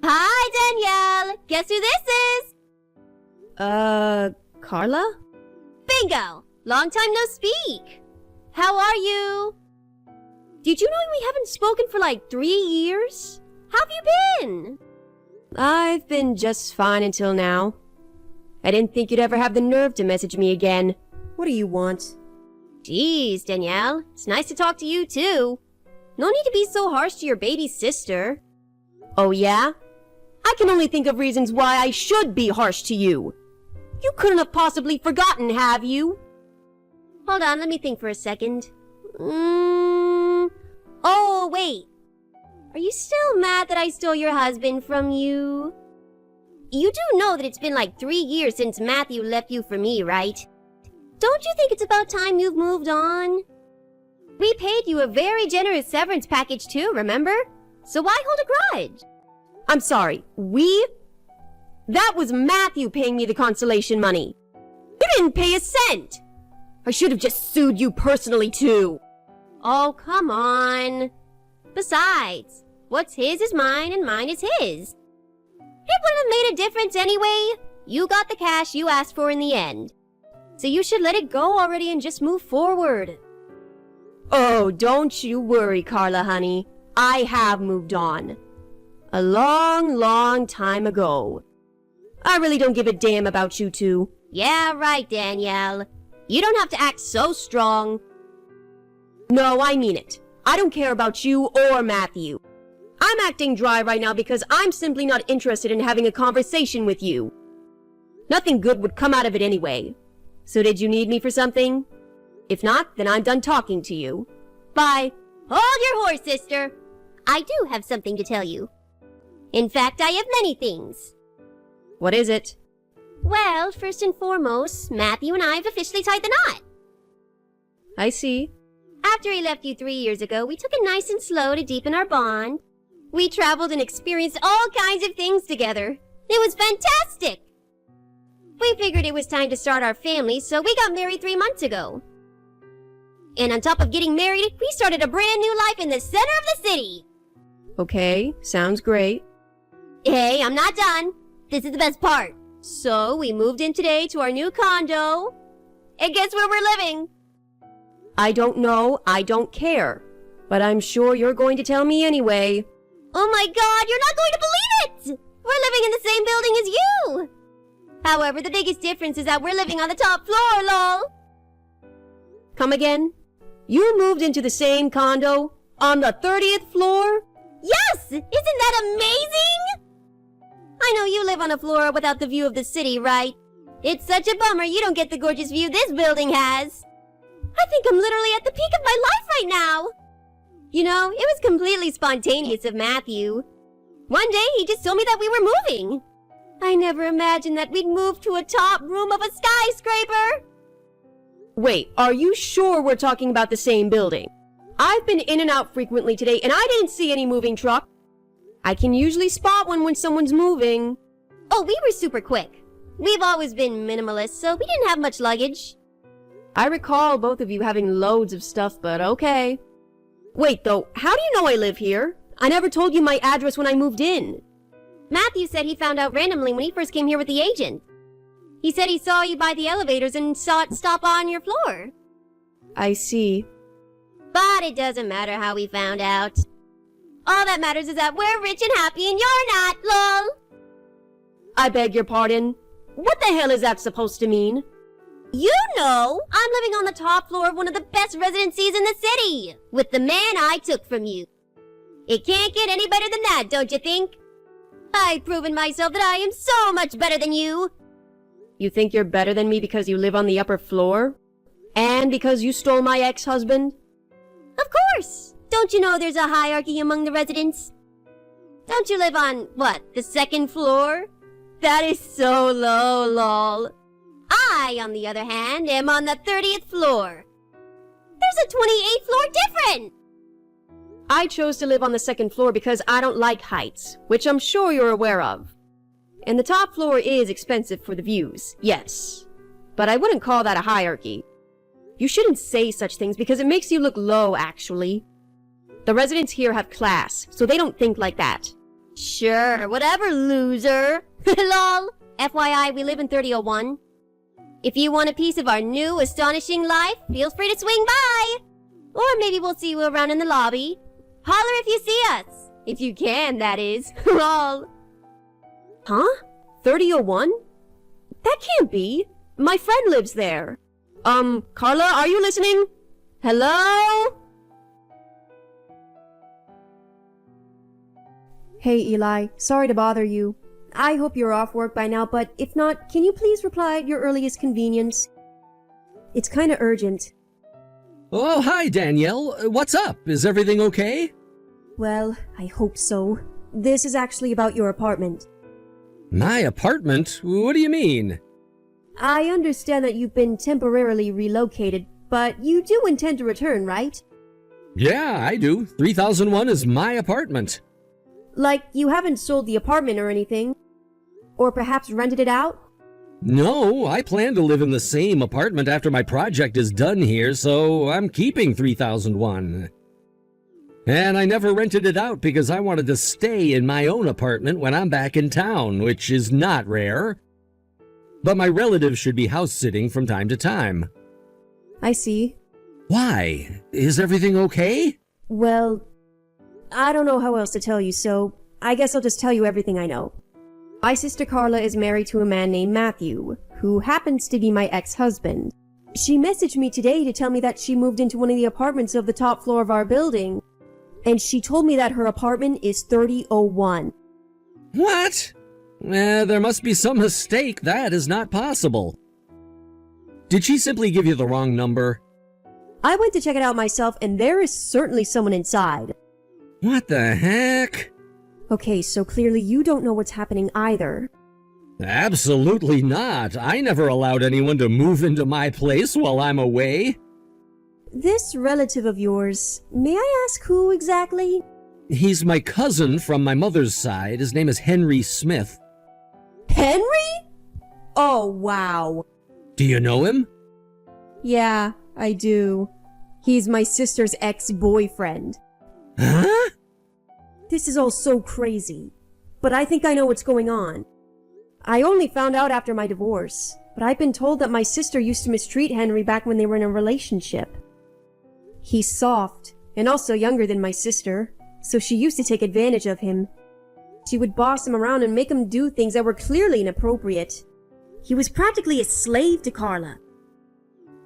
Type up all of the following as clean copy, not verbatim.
Hi, Danielle! Guess who this is? Carla? Bingo! Long time no speak. How are you? Did you know we haven't spoken for like 3 years? How have you been? I've been just fine until now. I didn't think you'd ever have the nerve to message me again. What do you want? Jeez, Danielle. It's nice to talk to you, too. No need to be so harsh to your baby sister. Oh, yeah? I can only think of reasons why I should be harsh to you. You couldn't have possibly forgotten, have you? Hold on, let me think for a second. Oh, wait. Are you still mad that I stole your husband from you? You do know that it's been like 3 years since Matthew left you for me, right? Don't you think it's about time you've moved on? We paid you a very generous severance package too, remember? So why hold a grudge? I'm sorry, we? That was Matthew paying me the consolation money. You didn't pay a cent! I should have just sued you personally too. Oh, come on. Besides, what's his is mine and mine is his. It wouldn't have made a difference anyway. You got the cash you asked for in the end. So you should let it go already and just move forward. Oh, don't you worry, Carla, honey. I have moved on. A long, long time ago. I really don't give a damn about you two. Yeah, right, Danielle. You don't have to act so strong. No, I mean it. I don't care about you or Matthew. I'm acting dry right now because I'm simply not interested in having a conversation with you. Nothing good would come out of it anyway. So did you need me for something? If not, then I'm done talking to you. Bye. Hold your horse, sister. I do have something to tell you. In fact, I have many things. What is it? Well, first and foremost, Matthew and I have officially tied the knot. I see. After he left you 3 years ago, we took it nice and slow to deepen our bond. We traveled and experienced all kinds of things together. It was fantastic! We figured it was time to start our family, so we got married 3 months ago. And on top of getting married, we started a brand new life in the center of the city. Okay, sounds great. Hey, I'm not done. This is the best part. So, we moved in today to our new condo. And guess where we're living? I don't know, I don't care. But I'm sure you're going to tell me anyway. Oh my god, you're not going to believe it! We're living in the same building as you! However, the biggest difference is that we're living on the top floor, lol. Come again? You moved into the same condo? On the 30th floor? Yes! Isn't that amazing? I know you live on a floor without the view of the city, right? It's such a bummer you don't get the gorgeous view this building has. I think I'm literally at the peak of my life right now. You know, it was completely spontaneous of Matthew. One day he just told me that we were moving. I never imagined that we'd move to a top room of a skyscraper. Wait, are you sure we're talking about the same building? I've been in and out frequently today and I didn't see any moving truck. I can usually spot one when someone's moving. Oh, we were super quick. We've always been minimalist, so we didn't have much luggage. I recall both of you having loads of stuff, but okay. Wait though, how do you know I live here? I never told you my address when I moved in. Matthew said he found out randomly when he first came here with the agent. He said he saw you by the elevators and saw it stop on your floor. I see. But it doesn't matter how we found out. All that matters is that we're rich and happy and you're not, lol. I beg your pardon. What the hell is that supposed to mean? You know, I'm living on the top floor of one of the best residencies in the city, with the man I took from you. It can't get any better than that, don't you think? I've proven myself that I am so much better than you. You think you're better than me because you live on the upper floor? And because you stole my ex-husband? Of course! Don't you know there's a hierarchy among the residents? Don't you live on, what, the 2nd floor? That is so low, lol. I, on the other hand, am on the 30th floor. There's a 28th floor difference! I chose to live on the 2nd floor because I don't like heights, which I'm sure you're aware of. And the top floor is expensive for the views, yes. But I wouldn't call that a hierarchy. You shouldn't say such things because it makes you look low, actually. The residents here have class, so they don't think like that. Sure, whatever, loser. Lol. FYI, we live in 3001. If you want a piece of our new, astonishing life, feel free to swing by. Or maybe we'll see you around in the lobby. Holler if you see us. If you can, that is. Lol. Huh? 3001? That can't be. My friend lives there. Carla, are you listening? Hello? Hey, Eli. Sorry to bother you. I hope you're off work by now, but if not, can you please reply at your earliest convenience? It's kinda urgent. Oh, hi, Danielle. What's up? Is everything okay? Well, I hope so. This is actually about your apartment. My apartment? What do you mean? I understand that you've been temporarily relocated, but you do intend to return, right? Yeah, I do. 3001 is my apartment. Like, you haven't sold the apartment or anything? Or perhaps rented it out? No, I plan to live in the same apartment after my project is done here, so I'm keeping 3001. And I never rented it out because I wanted to stay in my own apartment when I'm back in town, which is not rare. But my relatives should be house-sitting from time to time. I see. Why? Is everything okay? Well, I don't know how else to tell you, so I guess I'll just tell you everything I know. My sister Carla is married to a man named Matthew, who happens to be my ex-husband. She messaged me today to tell me that she moved into one of the apartments of the top floor of our building, and she told me that her apartment is 3001. What? There must be some mistake. That is not possible. Did she simply give you the wrong number? I went to check it out myself, and there is certainly someone inside. What the heck? Okay, so clearly you don't know what's happening either. Absolutely not. I never allowed anyone to move into my place while I'm away. This relative of yours, may I ask who exactly? He's my cousin from my mother's side. His name is Henry Smith. Henry? Oh, wow. Do you know him? Yeah, I do. He's my sister's ex-boyfriend. Huh? This is all so crazy, but I think I know what's going on. I only found out after my divorce, but I've been told that my sister used to mistreat Henry back when they were in a relationship. He's soft, and also younger than my sister, so she used to take advantage of him. She would boss him around and make him do things that were clearly inappropriate. He was practically a slave to Carla.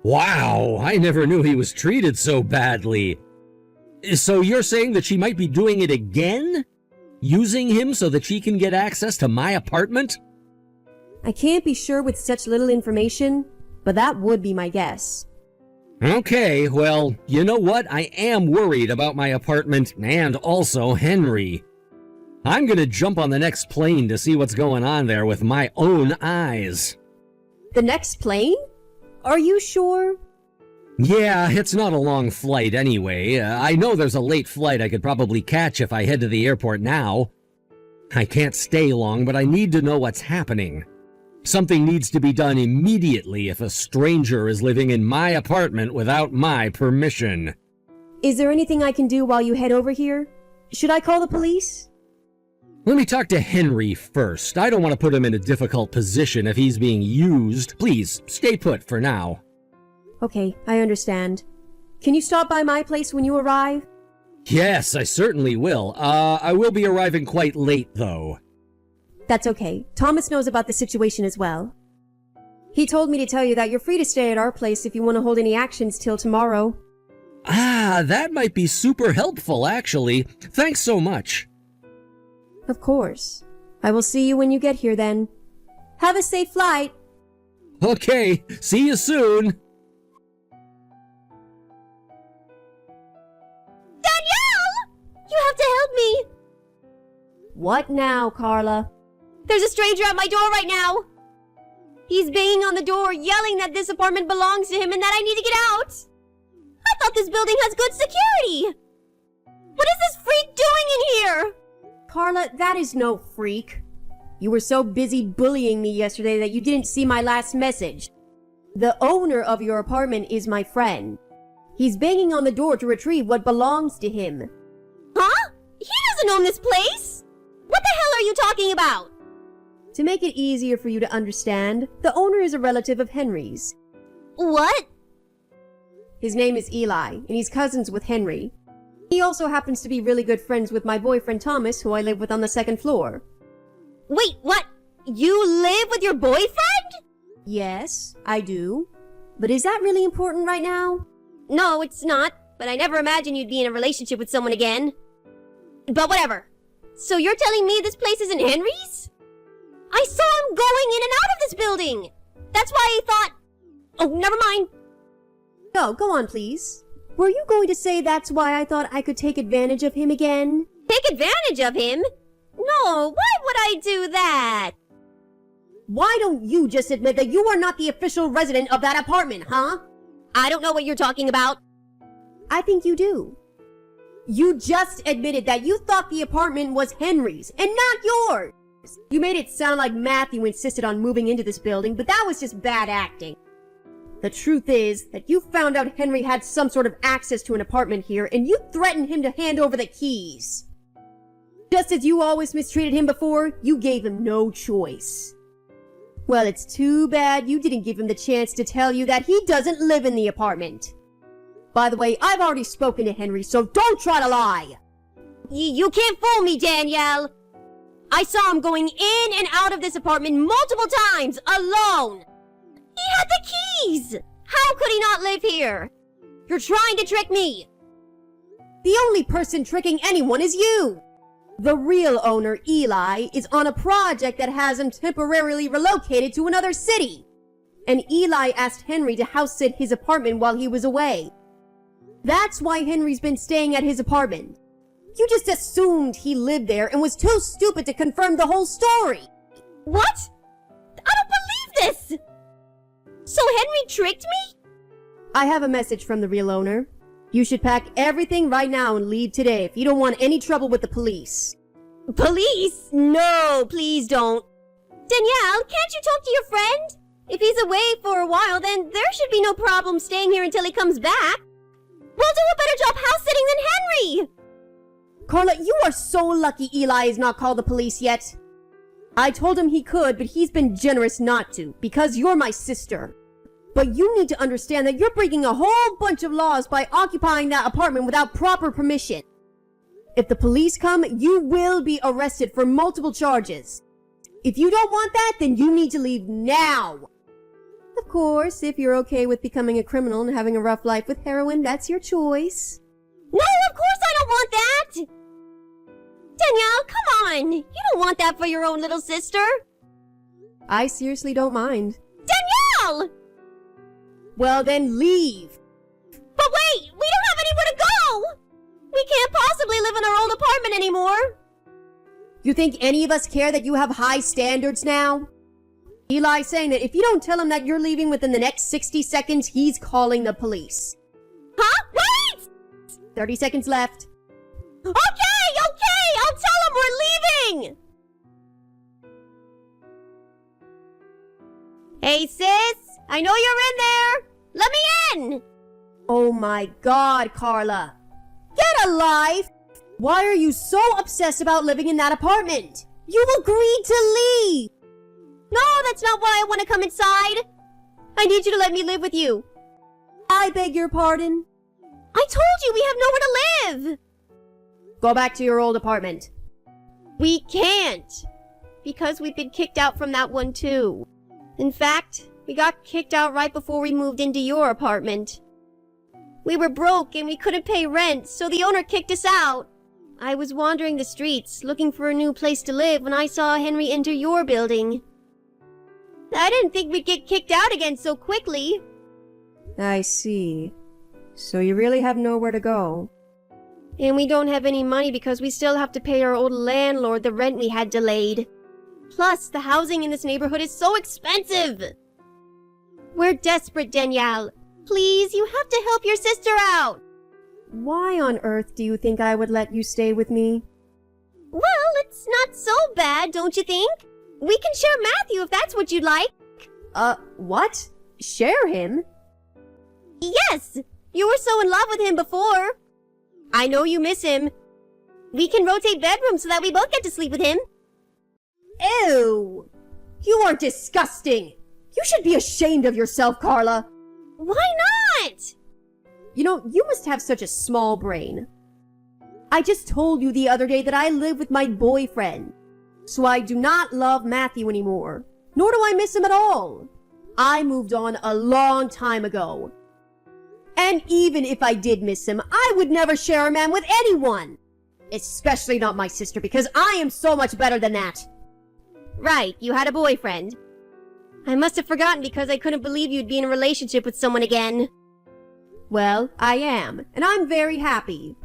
Wow, I never knew he was treated so badly. So you're saying that she might be doing it again? Using him so that she can get access to my apartment? I can't be sure with such little information, but that would be my guess. Okay, well, you know what? I am worried about my apartment and also Henry. I'm gonna jump on the next plane to see what's going on there with my own eyes. The next plane? Are you sure? Yeah, it's not a long flight anyway. I know there's a late flight I could probably catch if I head to the airport now. I can't stay long, but I need to know what's happening. Something needs to be done immediately if a stranger is living in my apartment without my permission. Is there anything I can do while you head over here? Should I call the police? Let me talk to Henry first. I don't want to put him in a difficult position if he's being used. Please, stay put for now. Okay, I understand. Can you stop by my place when you arrive? Yes, I certainly will. I will be arriving quite late, though. That's okay. Thomas knows about the situation as well. He told me to tell you that you're free to stay at our place if you want to hold any actions till tomorrow. Ah, that might be super helpful, actually. Thanks so much. Of course. I will see you when you get here then. Have a safe flight. Okay, see you soon. You have to help me! What now, Carla? There's a stranger at my door right now! He's banging on the door, yelling that this apartment belongs to him and that I need to get out! I thought this building has good security! What is this freak doing in here? Carla, that is no freak. You were so busy bullying me yesterday that you didn't see my last message. The owner of your apartment is my friend. He's banging on the door to retrieve what belongs to him. Huh? He doesn't own this place! What the you talking about? To make it easier for you to understand, the owner is a relative of Henry's. What? His name is Eli, and he's cousins with Henry. He also happens to be really good friends with my boyfriend Thomas, who I live with on the second floor. Wait, what? You live with your boyfriend? Yes, I do. But is that really important right now? No, it's not, but I never imagined you'd be in a relationship with someone again. But whatever. So you're telling me this place isn't Henry's? I saw him going in and out of this building! That's why I thought... Oh, never mind. No, go on, please. Were you going to say that's why I thought I could take advantage of him again? Take advantage of him? No, why would I do that? Why don't you just admit that you are not the official resident of that apartment, huh? I don't know what you're talking about. I think you do. You just admitted that you thought the apartment was Henry's and not yours. You made it sound like Matthew insisted on moving into this building, but that was just bad acting. The truth is that you found out Henry had some sort of access to an apartment here, and you threatened him to hand over the keys. Just as you always mistreated him before, you gave him no choice. Well, it's too bad you didn't give him the chance to tell you that he doesn't live in the apartment. By the way, I've already spoken to Henry, so don't try to lie. You can't fool me, Danielle. I saw him going in and out of this apartment multiple times, alone. He had the keys! How could he not live here? You're trying to trick me! The only person tricking anyone is you! The real owner, Eli, is on a project that has him temporarily relocated to another city. And Eli asked Henry to house sit his apartment while he was away. That's why Henry's been staying at his apartment. You just assumed he lived there and was too stupid to confirm the whole story. What? I don't believe this! So Henry tricked me? I have a message from the real owner. You should pack everything right now and leave today if you don't want any trouble with the police. Police? No, please don't. Danielle, can't you talk to your friend? If he's away for a while, then there should be no problem staying here until he comes back. We'll do a better job house-sitting than Henry! Carla, you are so lucky Eli has not called the police yet. I told him he could, but he's been generous not to, because you're my sister. But you need to understand that you're breaking a whole bunch of laws by occupying that apartment without proper permission. If the police come, you will be arrested for multiple charges. If you don't want that, then you need to leave now. Of course, if you're okay with becoming a criminal and having a rough life with heroin, that's your choice. No, of course I don't want that! Danielle, come on! You don't want that for your own little sister! I seriously don't mind. Danielle! Well then, leave! But wait! We don't have anywhere to go! We can't possibly live in our old apartment anymore! You think any of us care that you have high standards now? Eli's saying that if you don't tell him that you're leaving within the next 60 seconds, he's calling the police. Huh? Wait! 30 seconds left. Okay! I'll tell him we're leaving! Hey, sis! I know you're in there! Let me in! Oh my god, Carla. Get a life! Why are you so obsessed about living in that apartment? You agreed to leave! No, that's not why I want to come inside. I need you to let me live with you. I beg your pardon? I told you we have nowhere to live! Go back to your old apartment. We can't. Because we've been kicked out from that one too. In fact, we got kicked out right before we moved into your apartment. We were broke and we couldn't pay rent, so the owner kicked us out. I was wandering the streets, looking for a new place to live when I saw Henry enter your building. I didn't think we'd get kicked out again so quickly. I see. So you really have nowhere to go. And we don't have any money because we still have to pay our old landlord the rent we had delayed. Plus, the housing in this neighborhood is so expensive. We're desperate, Danielle. Please, you have to help your sister out. Why on earth do you think I would let you stay with me? Well, it's not so bad, don't you think? We can share Matthew if that's what you'd like. What? Share him? Yes! You were so in love with him before. I know you miss him. We can rotate bedrooms so that we both get to sleep with him. Ew! You are disgusting! You should be ashamed of yourself, Carla! Why not? You know, you must have such a small brain. I just told you the other day that I live with my boyfriend. So I do not love Matthew anymore. Nor do I miss him at all. I moved on a long time ago. And even if I did miss him, I would never share a man with anyone. Especially not my sister, because I am so much better than that. Right, you had a boyfriend. I must have forgotten because I couldn't believe you'd be in a relationship with someone again. Well, I am, and I'm very happy.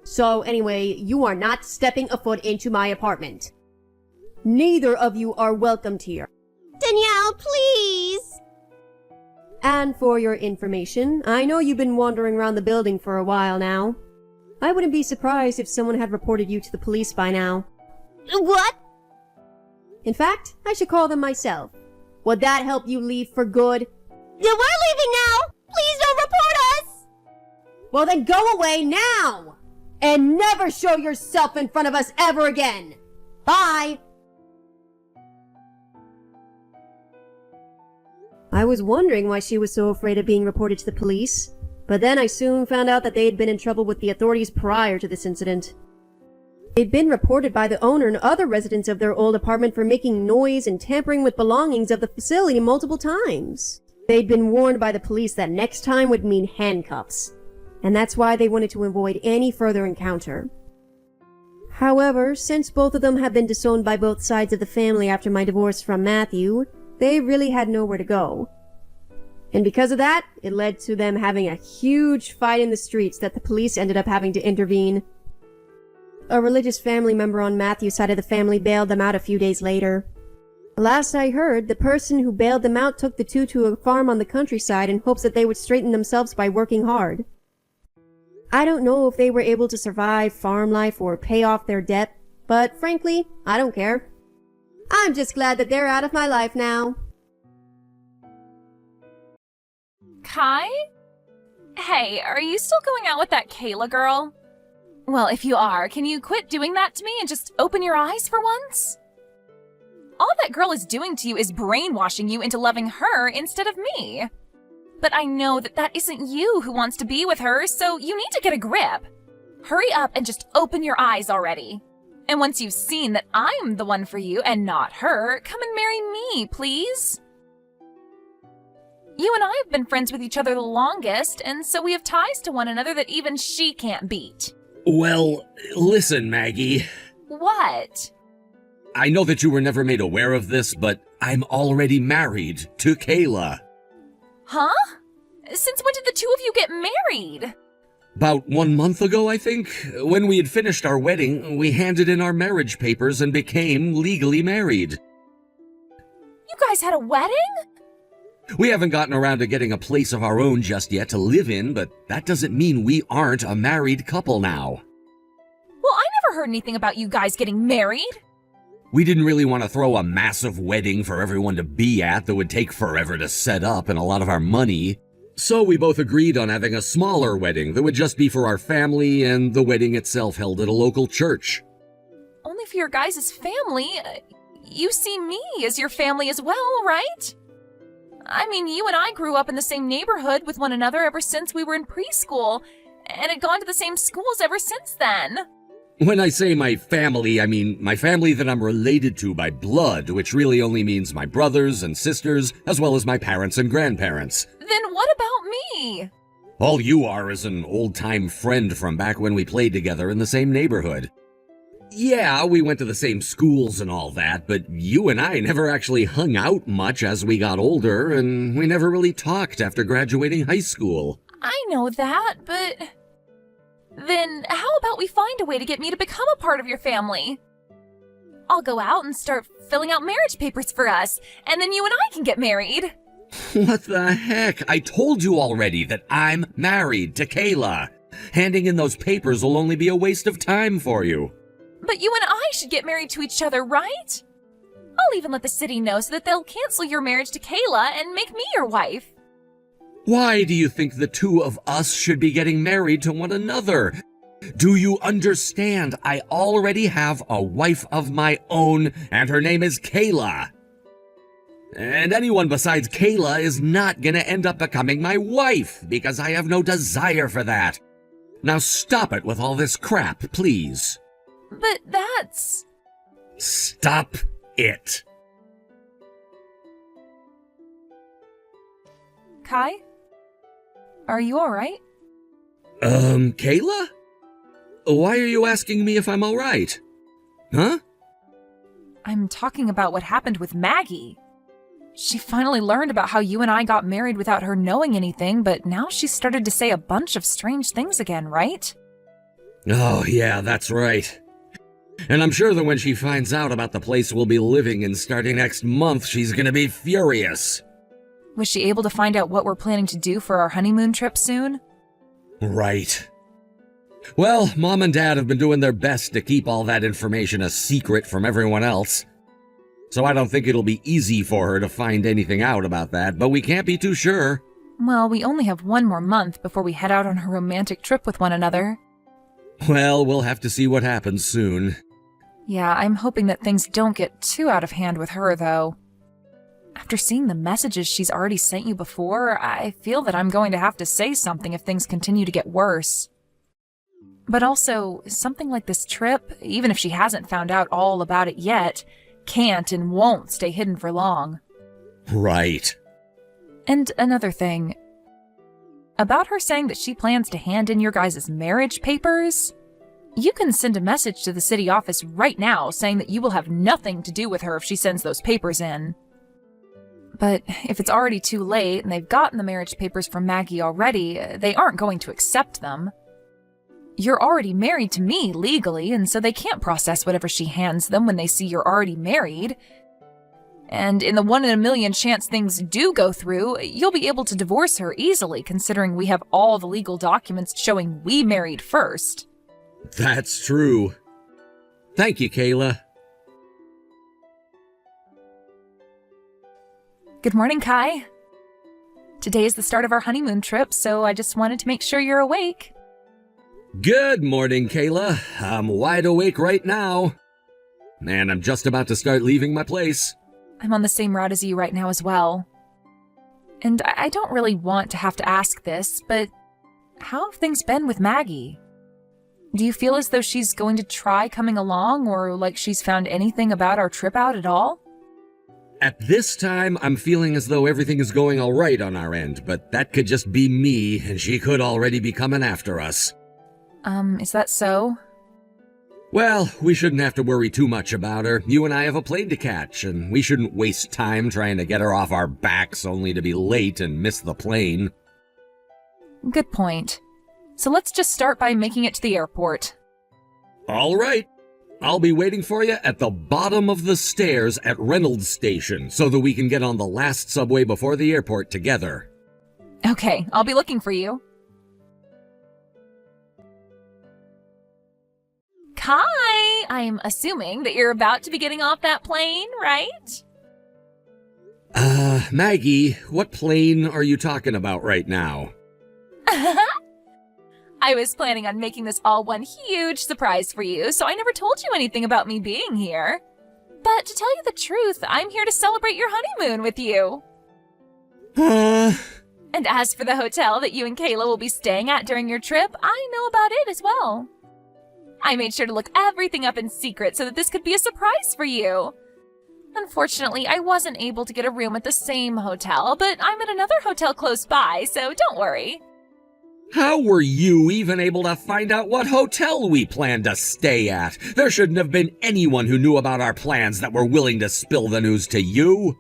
So anyway, you are not stepping a foot into my apartment. Neither of you are welcomed here. Danielle, please! And for your information, I know you've been wandering around the building for a while now. I wouldn't be surprised if someone had reported you to the police by now. What? In fact, I should call them myself. Would that help you leave for good? We're leaving now! Please don't report us! Well then go away now! And never show yourself in front of us ever again! Bye! I was wondering why she was so afraid of being reported to the police, but then I soon found out that they had been in trouble with the authorities prior to this incident. They'd been reported by the owner and other residents of their old apartment for making noise and tampering with belongings of the facility multiple times. They'd been warned by the police that next time would mean handcuffs, and that's why they wanted to avoid any further encounter. However, since both of them had been disowned by both sides of the family after my divorce from Matthew, they really had nowhere to go. And because of that, it led to them having a huge fight in the streets that the police ended up having to intervene. A religious family member on Matthew's side of the family bailed them out a few days later. Last I heard, the person who bailed them out took the two to a farm on the countryside in hopes that they would straighten themselves by working hard. I don't know if they were able to survive farm life or pay off their debt, but frankly, I don't care. I'm just glad that they're out of my life now. Kai? Hey, are you still going out with that Kayla girl? Well, if you are, can you quit doing that to me and just open your eyes for once? All that girl is doing to you is brainwashing you into loving her instead of me. But I know that that isn't you who wants to be with her, so you need to get a grip. Hurry up and just open your eyes already. And once you've seen that I'm the one for you and not her, come and marry me, please. You and I have been friends with each other the longest, and so we have ties to one another that even she can't beat. Well, listen, Maggie. What? I know that you were never made aware of this, but I'm already married to Kayla. Huh? Since when did the two of you get married? About 1 month ago, I think. When we had finished our wedding, we handed in our marriage papers and became legally married. You guys had a wedding? We haven't gotten around to getting a place of our own just yet to live in, but that doesn't mean we aren't a married couple now. Well, I never heard anything about you guys getting married. We didn't really want to throw a massive wedding for everyone to be at that would take forever to set up and a lot of our money. So we both agreed on having a smaller wedding that would just be for our family and the wedding itself held at a local church. Only for your guys' family. You see me as your family as well, right? I mean, you and I grew up in the same neighborhood with one another ever since we were in preschool, and had gone to the same schools ever since then. When I say my family, I mean my family that I'm related to by blood, which really only means my brothers and sisters, as well as my parents and grandparents. Then what about me? All you are is an old-time friend from back when we played together in the same neighborhood. Yeah, we went to the same schools and all that, but you and I never actually hung out much as we got older, and we never really talked after graduating high school. I know that, but... Then how about we find a way to get me to become a part of your family? I'll go out and start filling out marriage papers for us, and then you and I can get married. What the heck? I told you already that I'm married to Kayla. Handing in those papers will only be a waste of time for you. But you and I should get married to each other, right? I'll even let the city know so that they'll cancel your marriage to Kayla and make me your wife. Why do you think the two of us should be getting married to one another? Do you understand? I already have a wife of my own, and her name is Kayla. And anyone besides Kayla is not gonna end up becoming my wife, because I have no desire for that. Now stop it with all this crap, please. But that's... Stop it. Kai? Are you alright? Kayla? Why are you asking me if I'm alright? Huh? I'm talking about what happened with Maggie. She finally learned about how you and I got married without her knowing anything, but now she's started to say a bunch of strange things again, right? Oh, yeah, that's right. And I'm sure that when she finds out about the place we'll be living in starting next month, she's gonna be furious. Was she able to find out what we're planning to do for our honeymoon trip soon? Right. Well, Mom and Dad have been doing their best to keep all that information a secret from everyone else. So I don't think it'll be easy for her to find anything out about that, but we can't be too sure. Well, we only have one more month before we head out on a romantic trip with one another. Well, we'll have to see what happens soon. Yeah, I'm hoping that things don't get too out of hand with her, though. After seeing the messages she's already sent you before, I feel that I'm going to have to say something if things continue to get worse. But also, something like this trip, even if she hasn't found out all about it yet, can't and won't stay hidden for long. Right. And another thing. About her saying that she plans to hand in your guys' marriage papers, you can send a message to the city office right now saying that you will have nothing to do with her if she sends those papers in. But if it's already too late and they've gotten the marriage papers from Maggie already, they aren't going to accept them. You're already married to me legally, and so they can't process whatever she hands them when they see you're already married. And in the 1 in a million chance things do go through, you'll be able to divorce her easily, considering we have all the legal documents showing we married first. That's true. Thank you, Kayla. Good morning, Kai. Today is the start of our honeymoon trip, so I just wanted to make sure you're awake. Good morning, Kayla. I'm wide awake right now. And I'm just about to start leaving my place. I'm on the same route as you right now as well. And I don't really want to have to ask this, but how have things been with Maggie? Do you feel as though she's going to try coming along, or like she's found anything about our trip out at all? At this time, I'm feeling as though everything is going all right on our end, but that could just be me, and she could already be coming after us. Is that so? Well, we shouldn't have to worry too much about her. You and I have a plane to catch, and we shouldn't waste time trying to get her off our backs only to be late and miss the plane. Good point. So let's just start by making it to the airport. All right. I'll be waiting for you at the bottom of the stairs at Reynolds Station so that we can get on the last subway before the airport together. Okay, I'll be looking for you. Kai, I'm assuming that you're about to be getting off that plane, right? Maggie, what plane are you talking about right now? I was planning on making this all one huge surprise for you, so I never told you anything about me being here. But to tell you the truth, I'm here to celebrate your honeymoon with you. And as for the hotel that you and Kayla will be staying at during your trip, I know about it as well. I made sure to look everything up in secret so that this could be a surprise for you. Unfortunately, I wasn't able to get a room at the same hotel, but I'm at another hotel close by, so don't worry. How were you even able to find out what hotel we planned to stay at? There shouldn't have been anyone who knew about our plans that were willing to spill the news to you.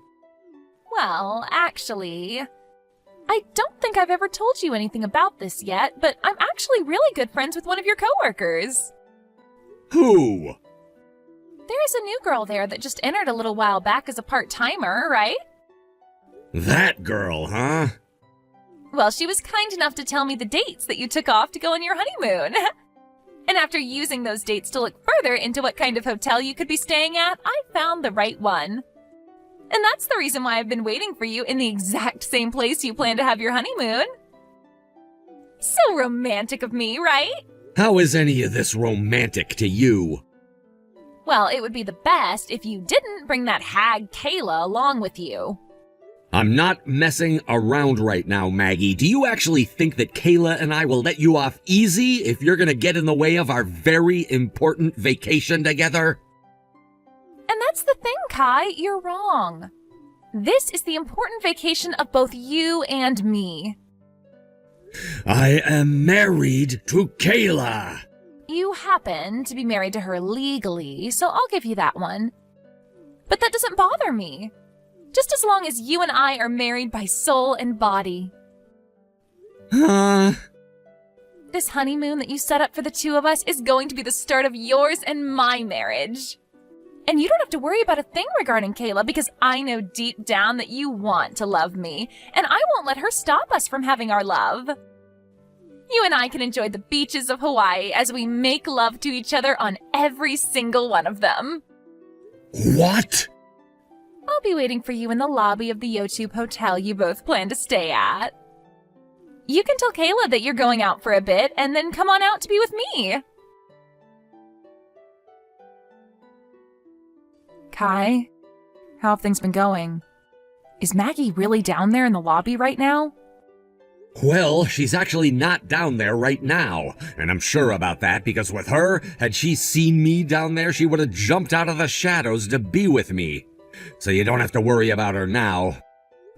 Well, actually, I don't think I've ever told you anything about this yet, but I'm actually really good friends with one of your coworkers. Who? There's a new girl there that just entered a little while back as a part-timer, right? That girl, huh? Well, she was kind enough to tell me the dates that you took off to go on your honeymoon. And after using those dates to look further into what kind of hotel you could be staying at, I found the right one. And that's the reason why I've been waiting for you in the exact same place you plan to have your honeymoon. So romantic of me, right? How is any of this romantic to you? Well, it would be the best if you didn't bring that hag Kayla along with you. I'm not messing around right now, Maggie. Do you actually think that Kayla and I will let you off easy if you're gonna get in the way of our very important vacation together? And that's the thing, Kai. You're wrong. This is the important vacation of both you and me. I am married to Kayla. You happen to be married to her legally, so I'll give you that one. But that doesn't bother me. Just as long as you and I are married by soul and body. This honeymoon that you set up for the two of us is going to be the start of yours and my marriage. And you don't have to worry about a thing regarding Kayla because I know deep down that you want to love me, and I won't let her stop us from having our love. You and I can enjoy the beaches of Hawaii as we make love to each other on every single one of them. What? I'll be waiting for you in the lobby of the Yotube hotel you both plan to stay at. You can tell Kayla that you're going out for a bit and then come on out to be with me. Kai, how have things been going? Is Maggie really down there in the lobby right now? Well, she's actually not down there right now, and I'm sure about that because with her, had she seen me down there, she would have jumped out of the shadows to be with me. So you don't have to worry about her now.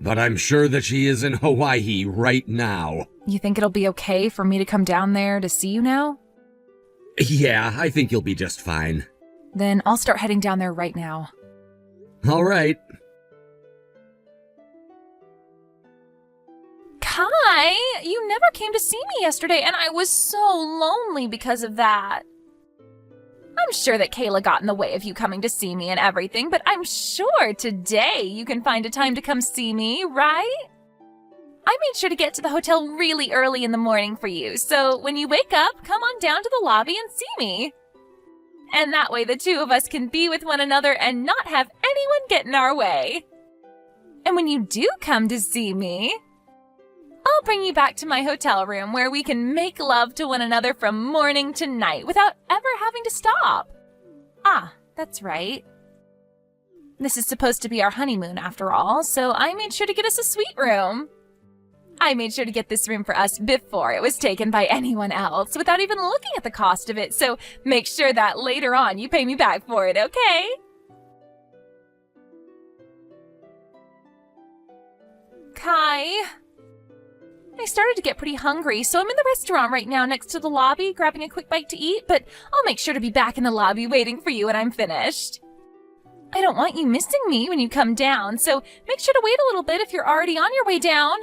But I'm sure that she is in Hawaii right now. You think it'll be okay for me to come down there to see you now? Yeah, I think you'll be just fine. Then I'll start heading down there right now. All right. Kai, you never came to see me yesterday, and I was so lonely because of that. I'm sure that Kayla got in the way of you coming to see me and everything, but I'm sure today you can find a time to come see me, right? I made sure to get to the hotel really early in the morning for you, so when you wake up, come on down to the lobby and see me. And that way the two of us can be with one another and not have anyone get in our way. And when you do come to see me, I'll bring you back to my hotel room where we can make love to one another from morning to night without ever having to stop. Ah, that's right. This is supposed to be our honeymoon after all, so I made sure to get us a suite room. I made sure to get this room for us before it was taken by anyone else without even looking at the cost of it, so make sure that later on you pay me back for it, okay? Kai, I started to get pretty hungry, so I'm in the restaurant right now next to the lobby grabbing a quick bite to eat, but I'll make sure to be back in the lobby waiting for you when I'm finished. I don't want you missing me when you come down, so make sure to wait a little bit if you're already on your way down.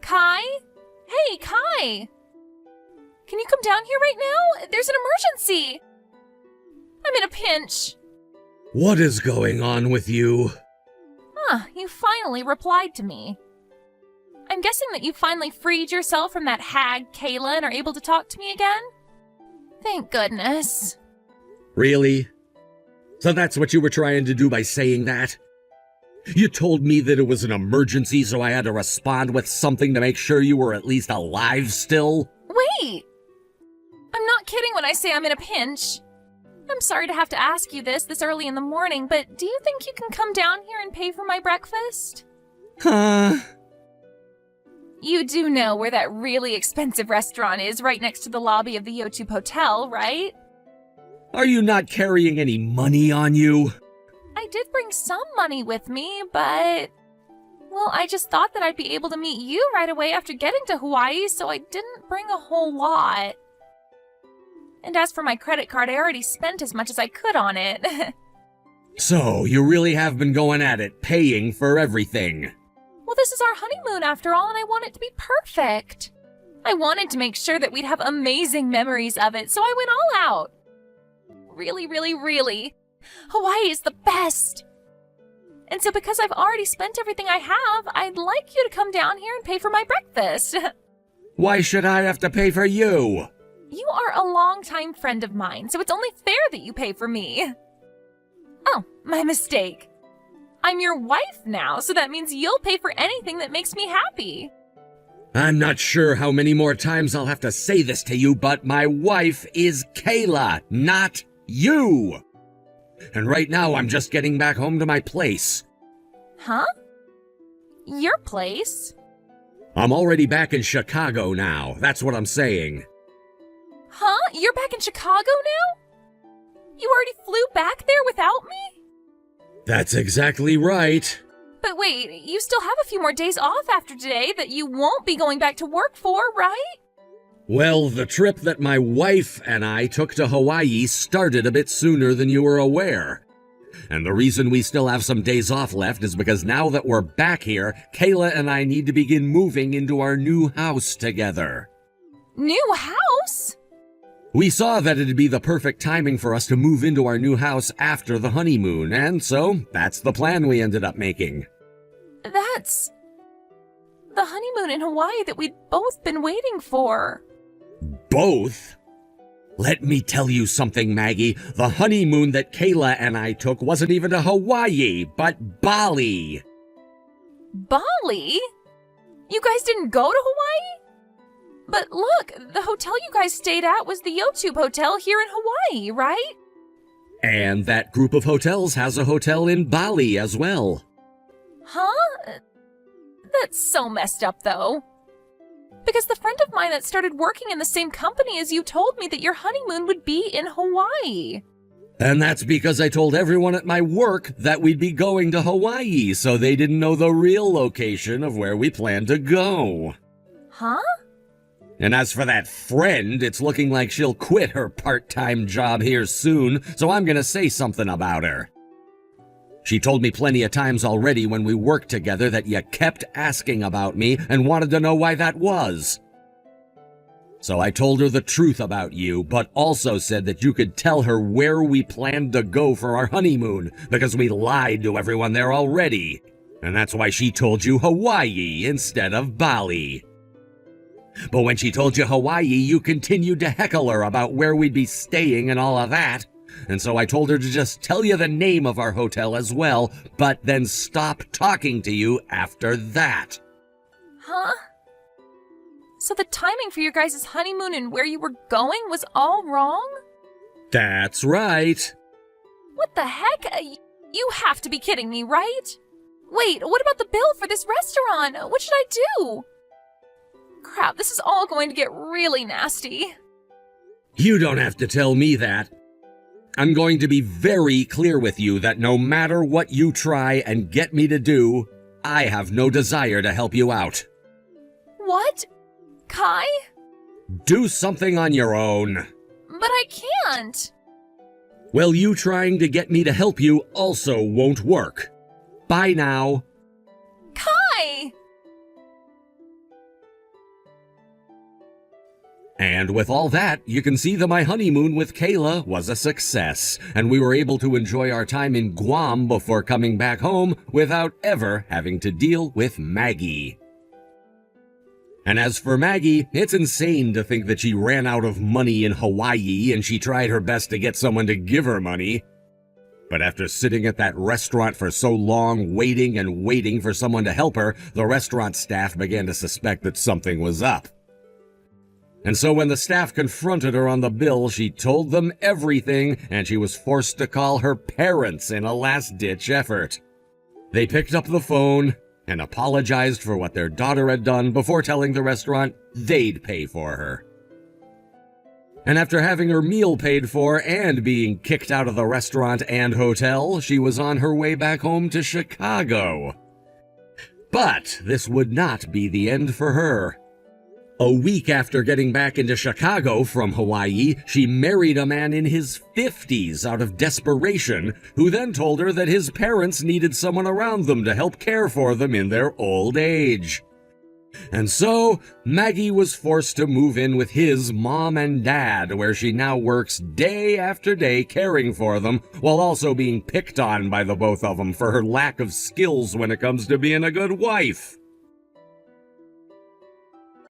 Kai? Hey, Kai! Can you come down here right now? There's an emergency! I'm in a pinch. What is going on with you? You finally replied to me. I'm guessing that you finally freed yourself from that hag Kayla and are able to talk to me again? Thank goodness. Really? So that's what you were trying to do by saying that? You told me that it was an emergency, so I had to respond with something to make sure you were at least alive still? Wait! I'm not kidding when I say I'm in a pinch. I'm sorry to have to ask you this early in the morning, but do you think you can come down here and pay for my breakfast? You do know where that really expensive restaurant is right next to the lobby of the Yotube Hotel, right? Are you not carrying any money on you? I did bring some money with me, but... Well, I just thought that I'd be able to meet you right away after getting to Hawaii, so I didn't bring a whole lot. And as for my credit card, I already spent as much as I could on it. So, you really have been going at it, paying for everything. Well, this is our honeymoon after all, and I want it to be perfect. I wanted to make sure that we'd have amazing memories of it, so I went all out. Really, really, really. Hawaii is the best. And so because I've already spent everything I have, I'd like you to come down here and pay for my breakfast. Why should I have to pay for you? You are a longtime friend of mine, so it's only fair that you pay for me. Oh, my mistake. I'm your wife now, so that means you'll pay for anything that makes me happy. I'm not sure how many more times I'll have to say this to you, but my wife is Kayla, not you. And right now I'm just getting back home to my place. Huh? Your place? I'm already back in Chicago now, that's what I'm saying. Huh? You're back in Chicago now? You already flew back there without me? That's exactly right. But wait, you still have a few more days off after today that you won't be going back to work for, right? Well, the trip that my wife and I took to Hawaii started a bit sooner than you were aware. And the reason we still have some days off left is because now that we're back here, Kayla and I need to begin moving into our new house together. New house? We saw that it'd be the perfect timing for us to move into our new house after the honeymoon, and so that's the plan we ended up making. That's the honeymoon in Hawaii that we'd both been waiting for. Both? Let me tell you something, Maggie. The honeymoon that Kayla and I took wasn't even to Hawaii, but Bali. Bali? You guys didn't go to Hawaii? But look, the hotel you guys stayed at was the Yotube Hotel here in Hawaii, right? And that group of hotels has a hotel in Bali as well. Huh? That's so messed up, though. Because the friend of mine that started working in the same company as you told me that your honeymoon would be in Hawaii. And that's because I told everyone at my work that we'd be going to Hawaii, so they didn't know the real location of where we planned to go. Huh? And as for that friend, it's looking like she'll quit her part-time job here soon, so I'm gonna say something about her. She told me plenty of times already when we worked together that you kept asking about me and wanted to know why that was. So I told her the truth about you, but also said that you could tell her where we planned to go for our honeymoon, because we lied to everyone there already. And that's why she told you Hawaii instead of Bali. But when she told you Hawaii, you continued to heckle her about where we'd be staying and all of that. And so I told her to just tell you the name of our hotel as well, but then stop talking to you after that. Huh? So the timing for your guys' honeymoon and where you were going was all wrong? That's right. What the heck? You have to be kidding me, right? Wait, what about the bill for this restaurant? What should I do? Crap, this is all going to get really nasty. You don't have to tell me that. I'm going to be very clear with you that no matter what you try and get me to do, I have no desire to help you out. What? Kai? Do something on your own. But I can't. Well, you trying to get me to help you also won't work. Bye now. Kai! And with all that, you can see that my honeymoon with Kayla was a success, and we were able to enjoy our time in Guam before coming back home without ever having to deal with Maggie. And as for Maggie, it's insane to think that she ran out of money in Hawaii and she tried her best to get someone to give her money. But after sitting at that restaurant for so long, waiting and waiting for someone to help her, the restaurant staff began to suspect that something was up. And so when the staff confronted her on the bill, she told them everything, and she was forced to call her parents in a last-ditch effort. They picked up the phone and apologized for what their daughter had done before telling the restaurant they'd pay for her. And after having her meal paid for and being kicked out of the restaurant and hotel, she was on her way back home to Chicago. But this would not be the end for her. A week after getting back into Chicago from Hawaii, she married a man in his 50s out of desperation, who then told her that his parents needed someone around them to help care for them in their old age. And so, Maggie was forced to move in with his mom and dad, where she now works day after day caring for them, while also being picked on by the both of them for her lack of skills when it comes to being a good wife.